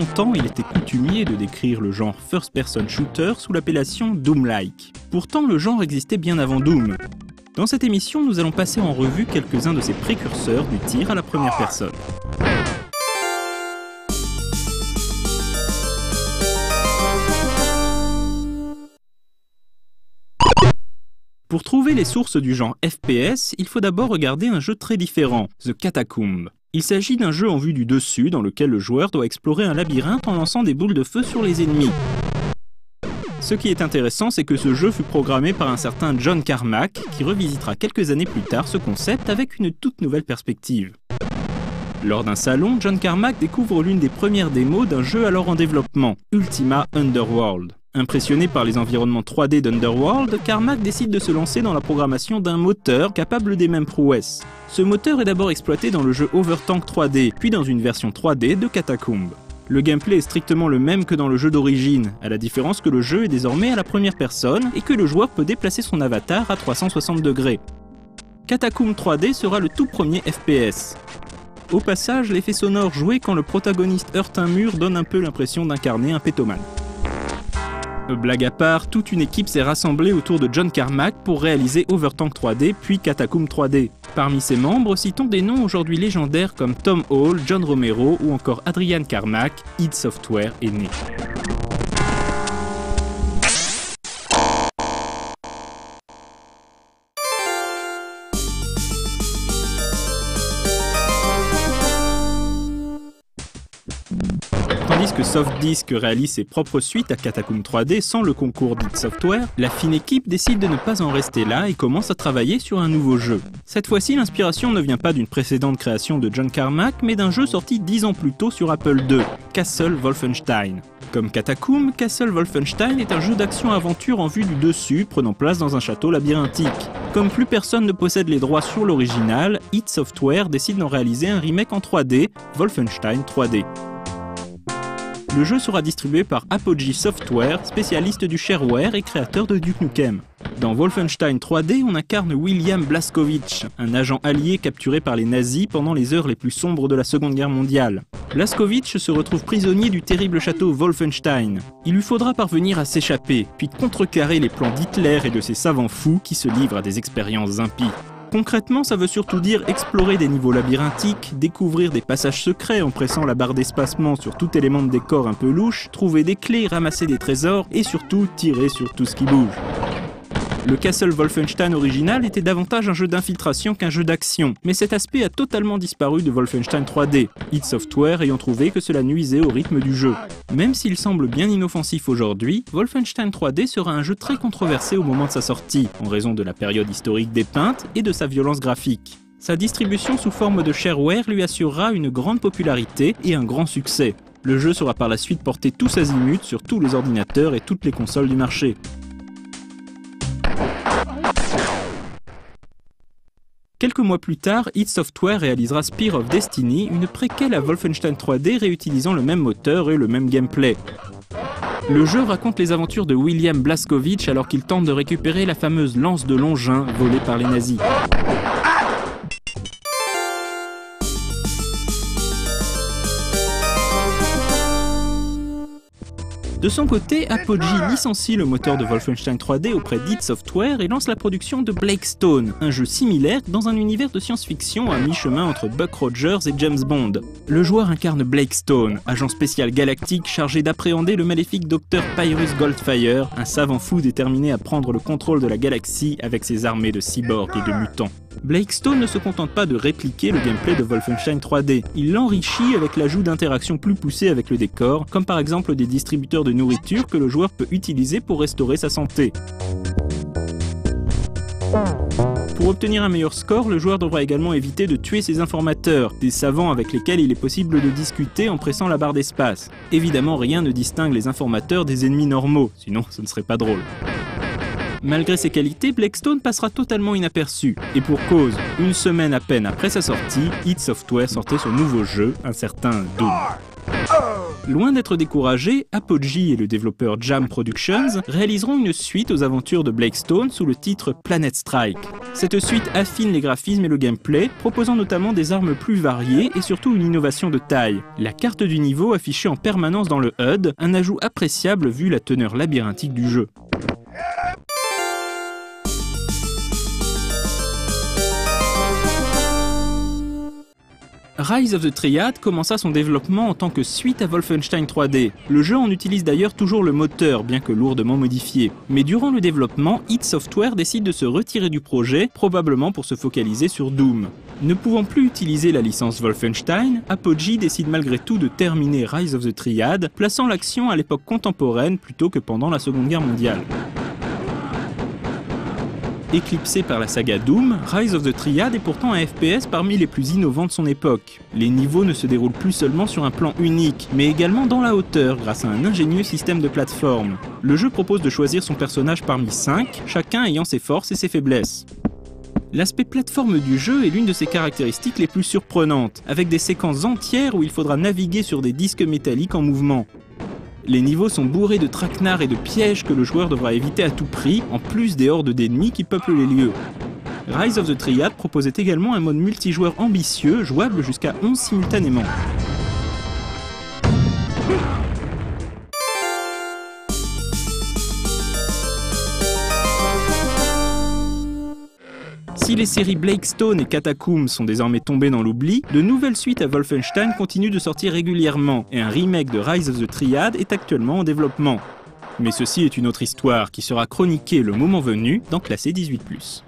longtemps, il était coutumier de décrire le genre first-person shooter sous l'appellation Doom-like. Pourtant, le genre existait bien avant Doom. Dans cette émission, nous allons passer en revue quelques-uns de ces précurseurs du tir à la première personne. Pour trouver les sources du genre FPS, il faut d'abord regarder un jeu très différent, The Catacomb. Il s'agit d'un jeu en vue du dessus dans lequel le joueur doit explorer un labyrinthe en lançant des boules de feu sur les ennemis. Ce qui est intéressant, c'est que ce jeu fut programmé par un certain John Carmack, qui revisitera quelques années plus tard ce concept avec une toute nouvelle perspective. Lors d'un salon, John Carmack découvre l'une des premières démos d'un jeu alors en développement, Ultima Underworld. Impressionné par les environnements 3D d'Underworld, Carmack décide de se lancer dans la programmation d'un moteur capable des mêmes prouesses. Ce moteur est d'abord exploité dans le jeu Overtank 3D, puis dans une version 3D de Catacomb. Le gameplay est strictement le même que dans le jeu d'origine, à la différence que le jeu est désormais à la première personne et que le joueur peut déplacer son avatar à 360 degrés. Catacomb 3D sera le tout premier FPS. Au passage, l'effet sonore joué quand le protagoniste heurte un mur donne un peu l'impression d'incarner un pétomane. Blague à part, toute une équipe s'est rassemblée autour de John Carmack pour réaliser Overtank 3D puis Catacomb 3D. Parmi ses membres, citons des noms aujourd'hui légendaires comme Tom Hall, John Romero ou encore Adrian Carmack, id Software est né. Tandis que Softdisk réalise ses propres suites à Catacomb 3D sans le concours d'id Software, la fine équipe décide de ne pas en rester là et commence à travailler sur un nouveau jeu. Cette fois-ci, l'inspiration ne vient pas d'une précédente création de John Carmack, mais d'un jeu sorti 10 ans plus tôt sur Apple II, Castle Wolfenstein. Comme Catacomb, Castle Wolfenstein est un jeu d'action-aventure en vue du dessus, prenant place dans un château labyrinthique. Comme plus personne ne possède les droits sur l'original, id Software décide d'en réaliser un remake en 3D, Wolfenstein 3D. Le jeu sera distribué par Apogee Software, spécialiste du shareware et créateur de Duke Nukem. Dans Wolfenstein 3D, on incarne William Blazkowicz, un agent allié capturé par les nazis pendant les heures les plus sombres de la Seconde Guerre mondiale. Blazkowicz se retrouve prisonnier du terrible château Wolfenstein. Il lui faudra parvenir à s'échapper, puis contrecarrer les plans d'Hitler et de ses savants fous qui se livrent à des expériences impies. Concrètement, ça veut surtout dire explorer des niveaux labyrinthiques, découvrir des passages secrets en pressant la barre d'espacement sur tout élément de décor un peu louche, trouver des clés, ramasser des trésors et surtout tirer sur tout ce qui bouge. Le Castle Wolfenstein original était davantage un jeu d'infiltration qu'un jeu d'action, mais cet aspect a totalement disparu de Wolfenstein 3D, id Software ayant trouvé que cela nuisait au rythme du jeu. Même s'il semble bien inoffensif aujourd'hui, Wolfenstein 3D sera un jeu très controversé au moment de sa sortie, en raison de la période historique dépeinte et de sa violence graphique. Sa distribution sous forme de shareware lui assurera une grande popularité et un grand succès. Le jeu sera par la suite porté tous azimuts sur tous les ordinateurs et toutes les consoles du marché. Quelques mois plus tard, id Software réalisera Spear of Destiny, une préquelle à Wolfenstein 3D réutilisant le même moteur et le même gameplay. Le jeu raconte les aventures de William Blazkowicz alors qu'il tente de récupérer la fameuse lance de Longin volée par les nazis. De son côté, Apogee licencie le moteur de Wolfenstein 3D auprès d'id Software et lance la production de Blake Stone, un jeu similaire dans un univers de science-fiction à mi-chemin entre Buck Rogers et James Bond. Le joueur incarne Blake Stone, agent spécial galactique chargé d'appréhender le maléfique docteur Pyrrhus Goldfire, un savant fou déterminé à prendre le contrôle de la galaxie avec ses armées de cyborgs et de mutants. Blake Stone ne se contente pas de répliquer le gameplay de Wolfenstein 3D, il l'enrichit avec l'ajout d'interactions plus poussées avec le décor, comme par exemple des distributeurs de nourriture que le joueur peut utiliser pour restaurer sa santé. Pour obtenir un meilleur score, le joueur devra également éviter de tuer ses informateurs, des savants avec lesquels il est possible de discuter en pressant la barre d'espace. Évidemment, rien ne distingue les informateurs des ennemis normaux, sinon ce ne serait pas drôle. Malgré ses qualités, Blake Stone passera totalement inaperçu. Et pour cause, une semaine à peine après sa sortie, id Software sortait son nouveau jeu, un certain Doom. Loin d'être découragés, Apogee et le développeur Jam Productions réaliseront une suite aux aventures de Blake Stone sous le titre Planet Strike. Cette suite affine les graphismes et le gameplay, proposant notamment des armes plus variées et surtout une innovation de taille. La carte du niveau affichée en permanence dans le HUD, un ajout appréciable vu la teneur labyrinthique du jeu. Rise of the Triad commença son développement en tant que suite à Wolfenstein 3D. Le jeu en utilise d'ailleurs toujours le moteur, bien que lourdement modifié. Mais durant le développement, id Software décide de se retirer du projet, probablement pour se focaliser sur Doom. Ne pouvant plus utiliser la licence Wolfenstein, Apogee décide malgré tout de terminer Rise of the Triad, plaçant l'action à l'époque contemporaine plutôt que pendant la Seconde Guerre mondiale. Éclipsé par la saga Doom, Rise of the Triad est pourtant un FPS parmi les plus innovants de son époque. Les niveaux ne se déroulent plus seulement sur un plan unique, mais également dans la hauteur grâce à un ingénieux système de plateforme. Le jeu propose de choisir son personnage parmi 5, chacun ayant ses forces et ses faiblesses. L'aspect plateforme du jeu est l'une de ses caractéristiques les plus surprenantes, avec des séquences entières où il faudra naviguer sur des disques métalliques en mouvement. Les niveaux sont bourrés de traquenards et de pièges que le joueur devra éviter à tout prix, en plus des hordes d'ennemis qui peuplent les lieux. Rise of the Triad proposait également un mode multijoueur ambitieux, jouable jusqu'à 11 simultanément. Si les séries Blake Stone et Catacomb sont désormais tombées dans l'oubli, de nouvelles suites à Wolfenstein continuent de sortir régulièrement, et un remake de Rise of the Triad est actuellement en développement. Mais ceci est une autre histoire qui sera chroniquée le moment venu dans Classé 18+.